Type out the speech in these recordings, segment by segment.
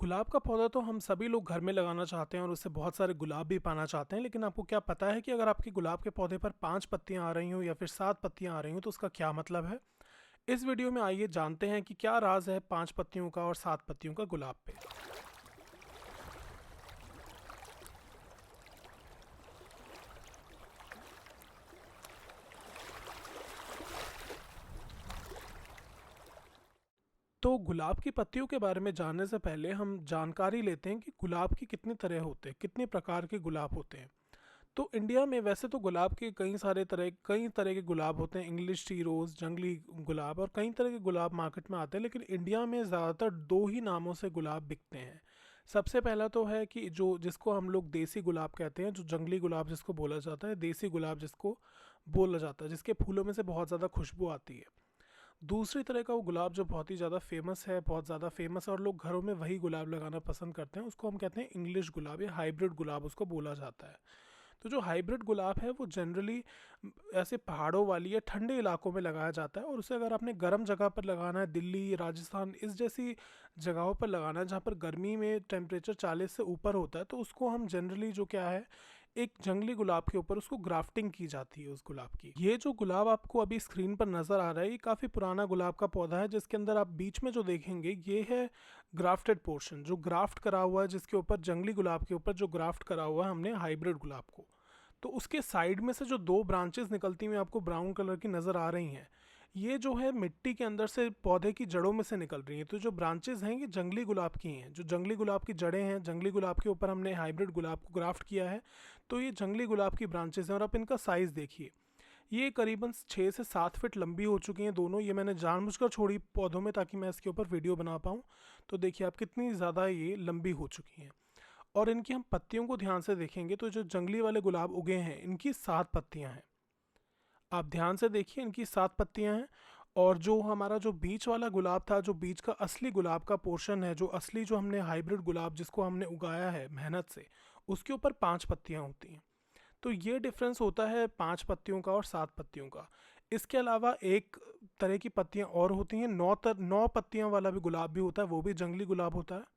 गुलाब का पौधा तो हम सभी लोग घर में लगाना चाहते हैं और उससे बहुत सारे गुलाब भी पाना चाहते हैं, लेकिन आपको क्या पता है कि अगर आपके गुलाब के पौधे पर 5 पत्तियां आ रही हों या फिर 7 पत्तियां आ रही हों तो उसका क्या मतलब है। इस वीडियो में आइए जानते हैं कि क्या राज है 5 पत्तियों का और 7 पत्तियों का गुलाब पे। तो गुलाब की पत्तियों के बारे में जानने से पहले हम जानकारी लेते हैं कि गुलाब की कितनी तरह होते हैं, कितने प्रकार के गुलाब होते हैं। तो इंडिया में वैसे तो गुलाब के कई तरह के गुलाब होते हैं, इंग्लिश टी रोज़, जंगली गुलाब और कई तरह के गुलाब मार्केट में आते हैं, लेकिन इंडिया में ज़्यादातर दो ही नामों से गुलाब बिकते हैं। सबसे पहला तो है कि जो जिसको हम लोग देसी गुलाब कहते हैं, जो जंगली गुलाब जिसको बोला जाता है, देसी गुलाब जिसको बोला जाता है, जिसके फूलों में से बहुत ज़्यादा खुशबू आती है। दूसरी तरह का वो गुलाब जो बहुत ही ज़्यादा फेमस है, बहुत ज़्यादा फेमस है और लोग घरों में वही गुलाब लगाना पसंद करते हैं, उसको हम कहते हैं इंग्लिश गुलाब या हाइब्रिड गुलाब उसको बोला जाता है। तो जो हाइब्रिड गुलाब है वो जनरली ऐसे पहाड़ों वाली या ठंडे इलाकों में लगाया जाता है, और उसे अगर आपने गर्म जगह पर लगाना है, दिल्ली, राजस्थान इस जैसी जगहों पर लगाना है जहाँ पर गर्मी में टेम्परेचर 40 से ऊपर होता है, तो उसको हम जनरली जो क्या है, एक जंगली गुलाब के ऊपर उसको ग्राफ्टिंग की जाती है उस गुलाब की। ये जो गुलाब आपको अभी स्क्रीन पर नज़र आ रहा है, ये काफ़ी पुराना गुलाब का पौधा है, जिसके अंदर आप बीच में जो देखेंगे ये है ग्राफ्टेड पोर्शन, जो ग्राफ्ट करा हुआ है, जिसके ऊपर जंगली गुलाब के ऊपर जो ग्राफ्ट करा हुआ है हमने हाइब्रिड गुलाब को। तो उसके साइड में से जो दो ब्रांचेस निकलती हुई आपको ब्राउन कलर की नज़र आ रही हैं, ये जो है मिट्टी के अंदर से पौधे की जड़ों में से निकल रही हैं। तो जो ब्रांचेस हैं ये जंगली गुलाब की हैं, जो जंगली गुलाब की जड़ें हैं, जंगली गुलाब के ऊपर हमने हाइब्रिड गुलाब को ग्राफ्ट किया है। तो ये जंगली गुलाब की ब्रांचेस हैं और आप इनका साइज़ देखिए, ये करीबन 6 से 7 फीट लंबी हो चुकी हैं दोनों। ये मैंने जानबूझकर छोड़ी पौधों में ताकि मैं इसके ऊपर वीडियो बना पाऊँ। तो देखिए आप कितनी ज़्यादा ये लंबी हो चुकी हैं। और इनकी हम पत्तियों को ध्यान से देखेंगे तो जो जंगली वाले गुलाब उगे हैं इनकी 7 पत्तियां हैं। आप ध्यान से देखिए, इनकी 7 पत्तियां हैं। और जो हमारा जो बीच वाला गुलाब था, जो बीच का असली गुलाब का पोर्शन है, जो असली जो हमने हाइब्रिड गुलाब जिसको हमने उगाया है मेहनत से, उसके ऊपर 5 पत्तियां होती हैं। तो ये डिफरेंस होता है 5 पत्तियों का और 7 पत्तियों का। इसके अलावा एक तरह की पत्तियां और होती हैं, 9 पत्तियां वाला भी गुलाब भी होता है, वो भी जंगली गुलाब होता है।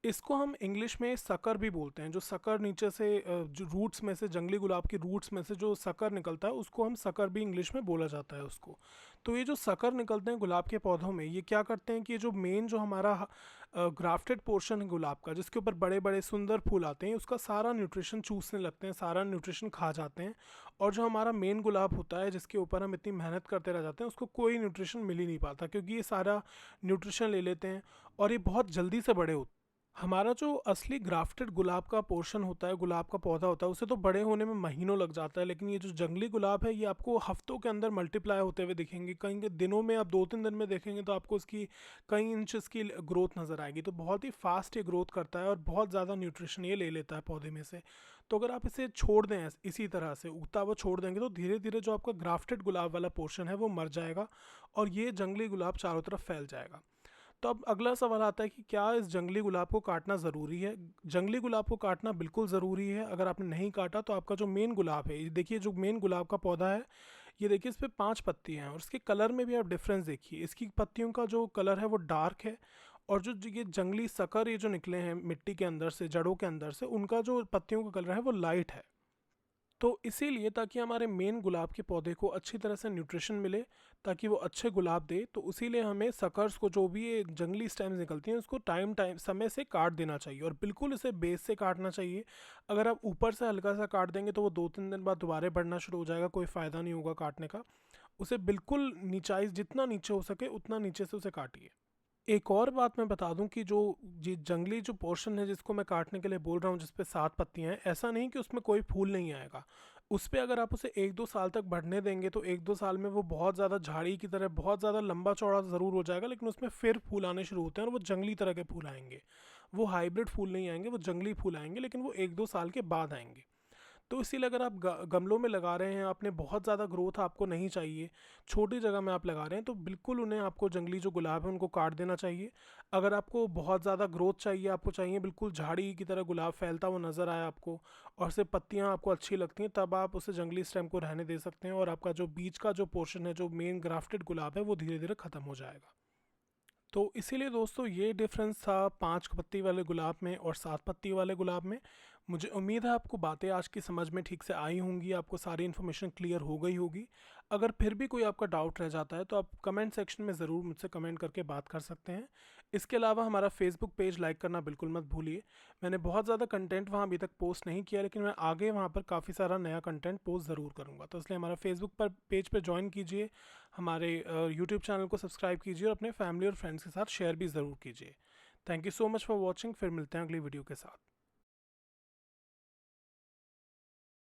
इसको हम इंग्लिश में सकर भी बोलते हैं। जो सकर नीचे से जो रूट्स में से, जंगली गुलाब की रूट्स में से जो सकर निकलता है उसको हम सकर भी इंग्लिश में बोला जाता है उसको। तो ये जो सकर निकलते हैं गुलाब के पौधों में, ये क्या करते हैं कि ये जो मेन जो हमारा ग्राफ्टेड पोर्शन है गुलाब का, जिसके ऊपर बड़े बड़े सुंदर फूल आते हैं, उसका सारा न्यूट्रिशन चूसने लगते हैं, सारा न्यूट्रिशन खा जाते हैं। और जो हमारा मेन गुलाब होता है, जिसके ऊपर हम इतनी मेहनत करते रह जाते हैं, उसको कोई न्यूट्रिशन मिल ही नहीं पाता, क्योंकि ये सारा न्यूट्रिशन ले लेते हैं और ये बहुत जल्दी से बड़े होते हैं। हमारा जो असली ग्राफ्टेड गुलाब का पोर्शन होता है, गुलाब का पौधा होता है, उसे तो बड़े होने में महीनों लग जाता है, लेकिन ये जो जंगली गुलाब है ये आपको हफ्तों के अंदर मल्टीप्लाई होते हुए दिखेंगे। कहीं के दिनों में, आप 2-3 दिन में देखेंगे तो आपको इसकी कई इंचेस की ग्रोथ नज़र आएगी। तो बहुत ही फास्ट ये ग्रोथ करता है और बहुत ज़्यादा न्यूट्रिशन ये ले लेता है पौधे में से। तो अगर आप इसे छोड़ दें इसी तरह से उगता हुआ छोड़ देंगे तो धीरे धीरे जो आपका ग्राफ्टेड गुलाब वाला पोर्शन है वो मर जाएगा और ये जंगली गुलाब चारों तरफ फैल जाएगा। तो अब अगला सवाल आता है कि क्या इस जंगली गुलाब को काटना ज़रूरी है। जंगली गुलाब को काटना बिल्कुल ज़रूरी है। अगर आपने नहीं काटा तो आपका जो मेन गुलाब है, ये देखिए जो मेन गुलाब का पौधा है, ये देखिए इस पर 5 पत्ती हैं और इसके कलर में भी आप डिफरेंस देखिए। इसकी पत्तियों का जो कलर है वो डार्क है, और जो ये जंगली सकर ये जो निकले हैं मिट्टी के अंदर से, जड़ों के अंदर से, उनका जो पत्तियों का कलर है वो लाइट है। तो इसीलिए ताकि हमारे मेन गुलाब के पौधे को अच्छी तरह से न्यूट्रिशन मिले, ताकि वो अच्छे गुलाब दे, तो इसीलिए हमें सकर्स को, जो भी ये जंगली स्टेम्स निकलती हैं, उसको टाइम टाइम समय से काट देना चाहिए और बिल्कुल इसे बेस से काटना चाहिए। अगर आप ऊपर से हल्का सा काट देंगे तो वो 2-3 दिन बाद दोबारा बढ़ना शुरू हो जाएगा, कोई फ़ायदा नहीं होगा काटने का। उसे बिल्कुल नीचाई, जितना नीचे हो सके उतना नीचे से उसे काटिए। एक और बात मैं बता दूं कि जो ये जंगली जो पोर्शन है जिसको मैं काटने के लिए बोल रहा हूँ, जिस पे 7 पत्तियां हैं, ऐसा नहीं कि उसमें कोई फूल नहीं आएगा। उस पे अगर आप उसे 1-2 साल तक बढ़ने देंगे तो 1-2 साल में वो बहुत ज़्यादा झाड़ी की तरह बहुत ज़्यादा लंबा चौड़ा ज़रूर हो जाएगा, लेकिन उसमें फिर फूल आने शुरू होते हैं और वो जंगली तरह के फूल आएंगे। वो हाइब्रिड फूल नहीं आएंगे, वो जंगली फूल आएंगे, लेकिन वो 1-2 साल के बाद आएंगे। तो इसीलिए अगर आप गमलों में लगा रहे हैं, आपने बहुत ज़्यादा ग्रोथ आपको नहीं चाहिए, छोटी जगह में आप लगा रहे हैं, तो बिल्कुल उन्हें, आपको जंगली जो गुलाब है उनको काट देना चाहिए। अगर आपको बहुत ज़्यादा ग्रोथ चाहिए, आपको चाहिए बिल्कुल झाड़ी की तरह गुलाब फैलता हुआ नज़र आए आपको, और सिर्फ पत्तियाँ आपको अच्छी लगती हैं, तब आप उसे जंगली स्टेम को रहने दे सकते हैं और आपका जो बीच का जो पोर्शन है, जो मेन ग्राफ्टेड गुलाब है, वो धीरे धीरे ख़त्म हो जाएगा। तो इसीलिए दोस्तों ये डिफरेंस था 5 पत्ती वाले गुलाब में और 7 पत्ती वाले गुलाब में। मुझे उम्मीद है आपको बातें आज की समझ में ठीक से आई होंगी, आपको सारी इन्फॉर्मेशन क्लियर हो गई होगी। अगर फिर भी कोई आपका डाउट रह जाता है तो आप कमेंट सेक्शन में ज़रूर मुझसे कमेंट करके बात कर सकते हैं। इसके अलावा हमारा फेसबुक पेज लाइक करना बिल्कुल मत भूलिए। मैंने बहुत ज़्यादा कंटेंट वहाँ अभी तक पोस्ट नहीं किया, लेकिन मैं आगे वहाँ पर काफ़ी सारा नया कंटेंट पोस्ट ज़रूर करूँगा। तो इसलिए हमारा फेसबुक पर पेज पर ज्वाइन कीजिए, हमारे यूट्यूब चैनल को सब्सक्राइब कीजिए और अपने फैमिली और फ्रेंड्स के साथ शेयर भी ज़रूर कीजिए। Thank you so much for watching. फिर मिलते हैं अगली वीडियो के साथ।